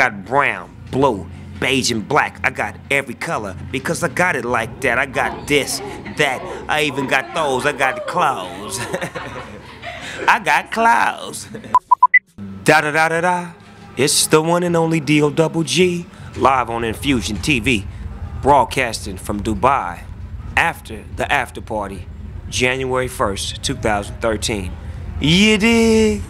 got brown, blue, beige, and black. I got every color because I got it like that. I got this, that. I even got those. I got the clothes. I got clouds. Da da da da da. It's the one and only D-O-double-G, live on Infusion TV, broadcasting from Dubai after the after party, January 1st, 2013. You dig?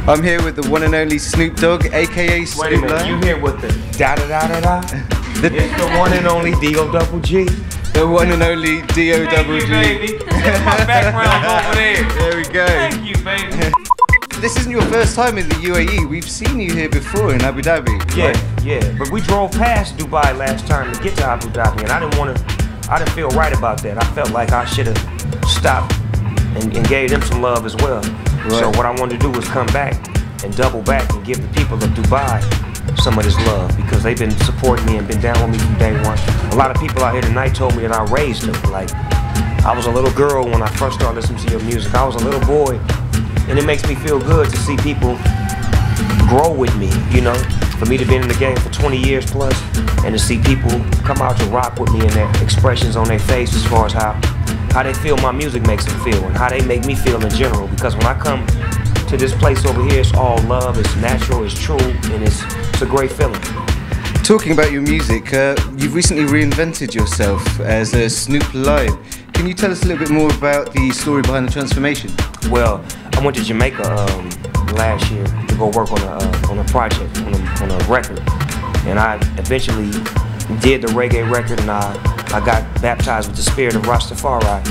I'm here with the one and only Snoop Dogg, aka Snoop Lion. You here with the da da da da da? It's the one and only D-O-double-G. The one and only D-O-double-G. Thank you, baby. My background over there. There we go. Thank you, baby. This isn't your first time in the UAE. We've seen you here before in Abu Dhabi. Yeah, right? yeah. But we drove past Dubai last time to get to Abu Dhabi, and I didn't feel right about that. I felt like I should have stopped and gave them some love as well. Right. So what I wanted to do was come back and double back and give the people of Dubai some of this love, because they've been supporting me and been down with me from day one. A lot of people out here tonight told me that I raised them. Like, I was a little girl when I first started listening to your music. I was a little boy, and it makes me feel good to see people grow with me, you know? For me to be in the game for 20 years plus, and to see people come out to rock with me and their expressions on their face as far as how they feel my music makes them feel, and how they make me feel in general. Because when I come to this place over here, it's all love, it's natural, it's true, and it's a great feeling. Talking about your music, you've recently reinvented yourself as a Snoop Lion. Can you tell us a little bit more about the story behind the transformation? Well, I went to Jamaica last year to go work on a project, on a record, and I eventually did the reggae record, and I got baptized with the spirit of Rastafari,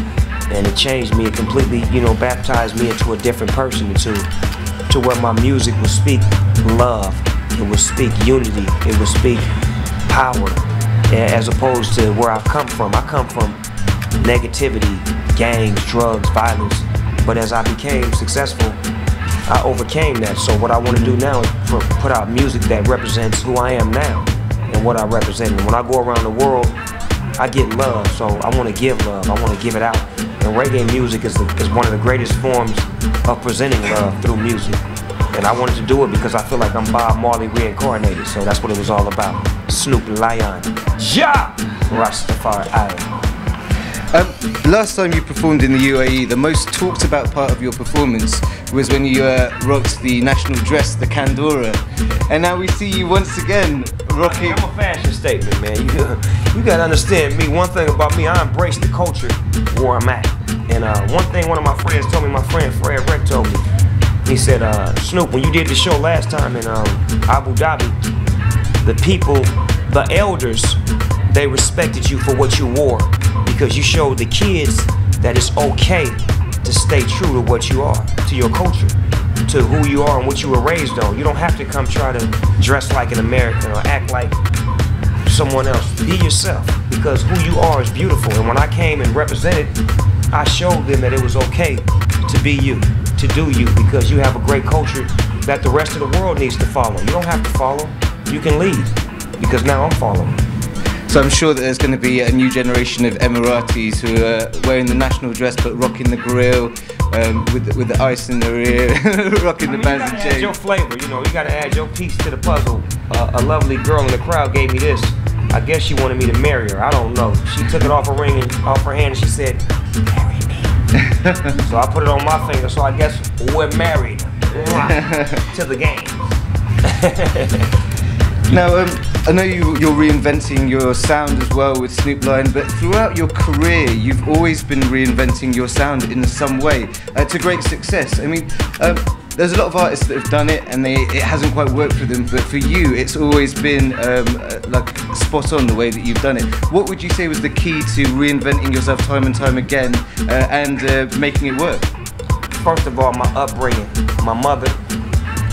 and it changed me. It completely, you know, baptized me into a different person, to where my music would speak love, it would speak unity, it would speak power, as opposed to where I come from. I come from negativity, gangs, drugs, violence, but as I became successful, I overcame that. So what I want to do now is put out music that represents who I am now and what I represent. And when I go around the world, I get love, so I want to give love, I want to give it out. And reggae music is one of the greatest forms of presenting love through music. And I wanted to do it because I feel like I'm Bob Marley reincarnated, so that's what it was all about. Snoop Lion. Ja! Rastafarianism. Last time you performed in the UAE, the most talked about part of your performance was when you rocked the national dress, the Kandora. And now we see you once again rocking... I'm a fashion statement, man. You gotta understand me. One thing about me, I embrace the culture where I'm at. And one thing one of my friends told me, my friend Fred Rick told me, he said, Snoop, when you did the show last time in Abu Dhabi, the people, the elders, they respected you for what you wore, because you showed the kids that it's okay to stay true to what you are, to your culture, to who you are and what you were raised on. You don't have to come try to dress like an American or act like someone else. Be yourself, because who you are is beautiful. And when I came and represented, I showed them that it was okay to be you, to do you, because you have a great culture that the rest of the world needs to follow. You don't have to follow, you can lead, because now I'm following. So I'm sure that there's going to be a new generation of Emiratis who are wearing the national dress but rocking the grill, with the ice in their ear, rocking the bands and chains. Add your flavor, you know, you got to add your piece to the puzzle. A lovely girl in the crowd gave me this. I guess she wanted me to marry her, I don't know. She took it off her ring and off her hand and she said, marry me. So I put it on my finger, so I guess we're married to the game. Now, I know you're reinventing your sound as well with Snoop Lion, but throughout your career, you've always been reinventing your sound in some way to great success. I mean, there's a lot of artists that have done it and it hasn't quite worked for them, but for you, it's always been like spot on the way that you've done it. What would you say was the key to reinventing yourself time and time again and making it work? First of all, my upbringing. My mother,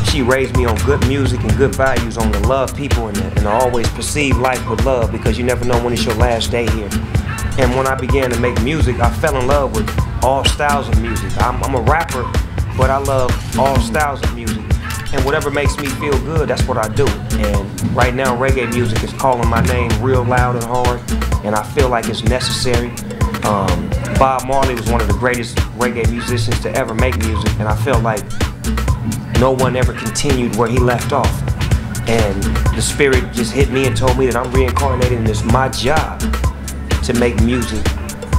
she raised me on good music and good values, on to love people and to always perceive life with love, because you never know when it's your last day here. And when I began to make music, I fell in love with all styles of music. I'm a rapper, but I love all styles of music. And whatever makes me feel good, that's what I do. And right now, reggae music is calling my name real loud and hard, and I feel like it's necessary. Bob Marley was one of the greatest reggae musicians to ever make music, and I felt like no one ever continued where he left off. And the spirit just hit me and told me that I'm reincarnated and it's my job to make music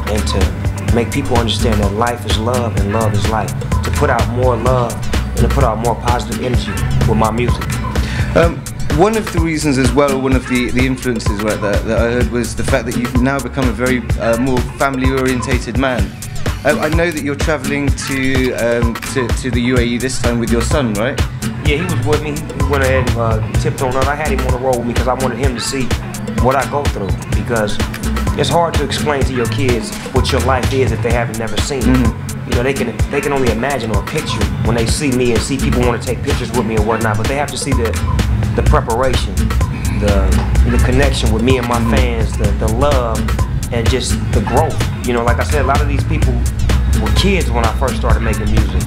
and to make people understand that life is love and love is life. To put out more love and to put out more positive energy with my music. One of the reasons as well, one of the influences right, that I heard was the fact that you've now become a very more family-orientated man. I know that you're travelling to the UAE this time with your son, right? Yeah, he was with me. He went ahead and tipped on up. I had him on the road with me because I wanted him to see what I go through. Because it's hard to explain to your kids what your life is if they haven't never seen it. You know, they can only imagine or picture when they see me and see people want to take pictures with me or whatnot. But they have to see the preparation, the connection with me and my fans, the love, and just the growth. You know, like I said, a lot of these people were kids when I first started making music,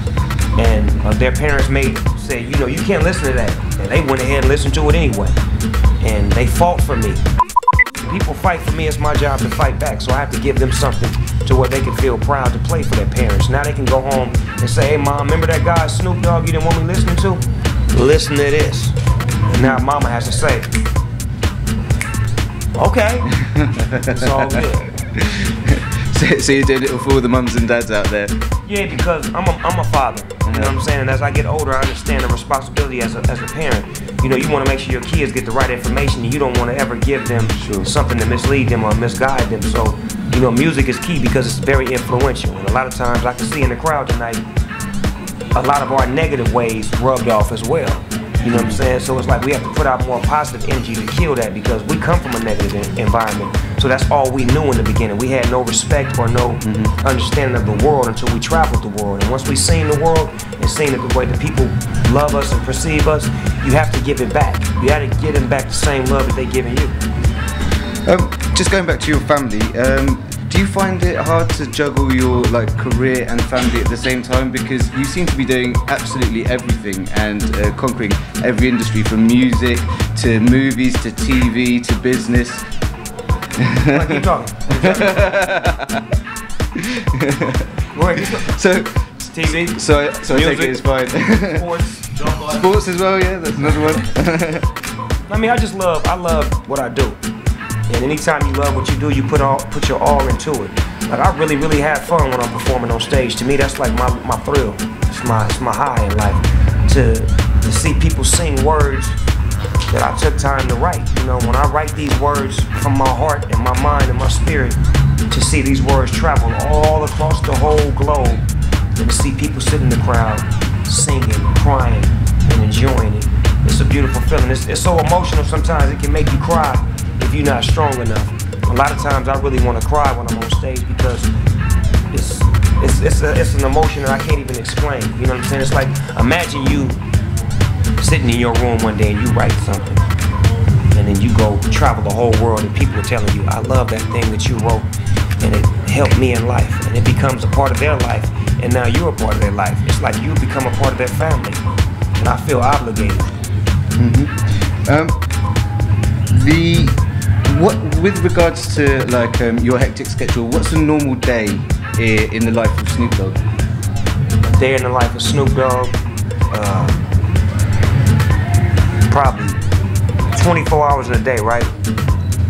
and their parents may say, you know, you can't listen to that, and they went ahead and listened to it anyway, and they fought for me. People fight for me, it's my job to fight back, so I have to give them something to where they can feel proud to play for their parents. Now they can go home and say, hey mom, remember that guy Snoop Dogg you didn't want me listening to? Listen to this. And now mama has to say, okay, it's all good. So you're doing it for all the mums and dads out there? Yeah, because I'm a father, you know what I'm saying? And as I get older, I understand the responsibility as a parent. You know, you want to make sure your kids get the right information, and you don't want to ever give them something to mislead them or misguide them. So, you know, music is key because it's very influential. And a lot of times, I can see in the crowd tonight, a lot of our negative ways rubbed off as well. You know what I'm saying? So it's like we have to put out more positive energy to kill that, because we come from a negative environment. So that's all we knew in the beginning. We had no respect or no understanding of the world until we traveled the world. And once we seen the world and seen it the way the people love us and perceive us, you have to give it back. You have to give them back the same love that they're giving you. Just going back to your family, do you find it hard to juggle your career and family at the same time? Because you seem to be doing absolutely everything and conquering every industry, from music to movies to TV to business. Keep talking. So TV. So I take it it's fine. Sports as well. Yeah, that's another one. I mean, I love what I do. And anytime you love what you do, you put your all into it. Like, I really have fun when I'm performing on stage. To me, that's like my thrill. It's my high in life. To see people sing words that I took time to write. You know, when I write these words from my heart and my mind and my spirit, to see these words travel all across the whole globe, and to see people sit in the crowd singing, crying, and enjoying it. It's a beautiful feeling. It's so emotional sometimes it can make you cry if you're not strong enough. A lot of times I really want to cry when I'm on stage, because it's an emotion that I can't even explain. You know what I'm saying? It's like, imagine you sitting in your room one day and you write something, and then you go travel the whole world and people are telling you, I love that thing that you wrote and it helped me in life, and it becomes a part of their life, and now you're a part of their life. It's like you become a part of their family, and I feel obligated. With regards to your hectic schedule, what's a normal day in the life of Snoop Dogg? A day in the life of Snoop Dogg, probably 24 hours in a day, right?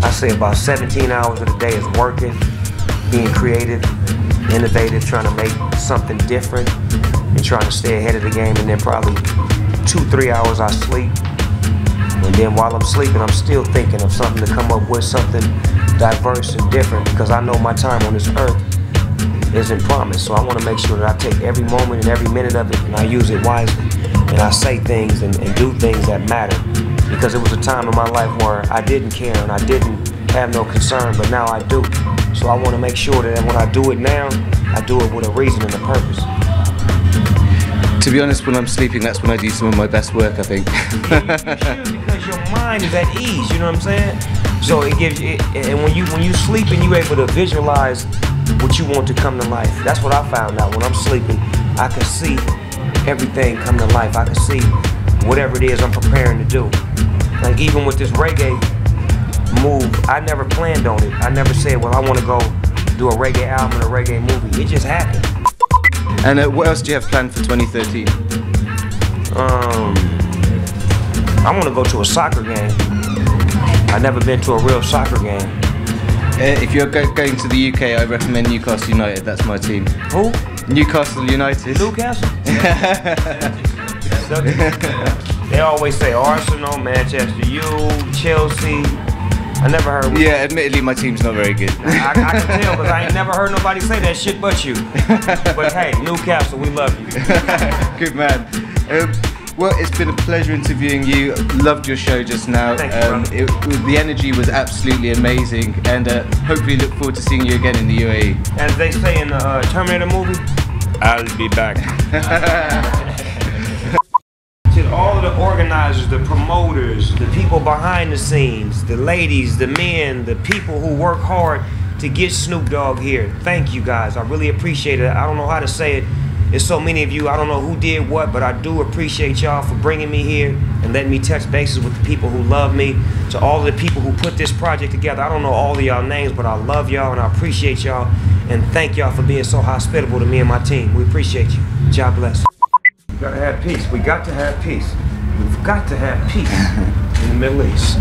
I say about 17 hours of the day is working, being creative, innovative, trying to make something different, and trying to stay ahead of the game. And then probably 2-3 hours I sleep. And then while I'm sleeping, I'm still thinking of something to come up with, something diverse and different, because I know my time on this earth isn't promised. So I want to make sure that I take every moment and every minute of it, and I use it wisely. And I say things and do things that matter. Because it was a time in my life where I didn't care and I didn't have no concern, but now I do. So I want to make sure that when I do it now, I do it with a reason and a purpose. To be honest, when I'm sleeping, that's when I do some of my best work, I think. Yeah, you should, because your mind is at ease, you know what I'm saying? So it gives you, and when you sleep and you're able to visualize what you want to come to life. That's what I found out. When I'm sleeping, I can see everything come to life. I can see whatever it is I'm preparing to do. Like even with this reggae move, I never planned on it. I never said, well, I want to go do a reggae album and a reggae movie. It just happened. And what else do you have planned for 2013? I want to go to a soccer game. I've never been to a real soccer game. If you're going to the UK, I recommend Newcastle United. That's my team. Who? Newcastle United. Newcastle? They always say Arsenal, Manchester U, Chelsea. I never heard. Yeah, admittedly, my team's not very good. I can tell, because I ain't never heard nobody say that shit but you. But hey, Newcastle, we love you. Good man. Well, it's been a pleasure interviewing you. Loved your show just now. Thank you, brother. The energy was absolutely amazing, and hopefully look forward to seeing you again in the UAE. As they say in the Terminator movie, I'll be back. To all of the organizers, the promoters, the people behind the scenes, the ladies, the men, the people who work hard to get Snoop Dogg here. Thank you guys. I really appreciate it. I don't know how to say it. There's so many of you, I don't know who did what, but I do appreciate y'all for bringing me here and letting me touch bases with the people who love me. To all of the people who put this project together, I don't know all of y'all names, but I love y'all and I appreciate y'all. And thank y'all for being so hospitable to me and my team. We appreciate you. God bless. We gotta have peace. We got to have peace. We've got to have peace in the Middle East.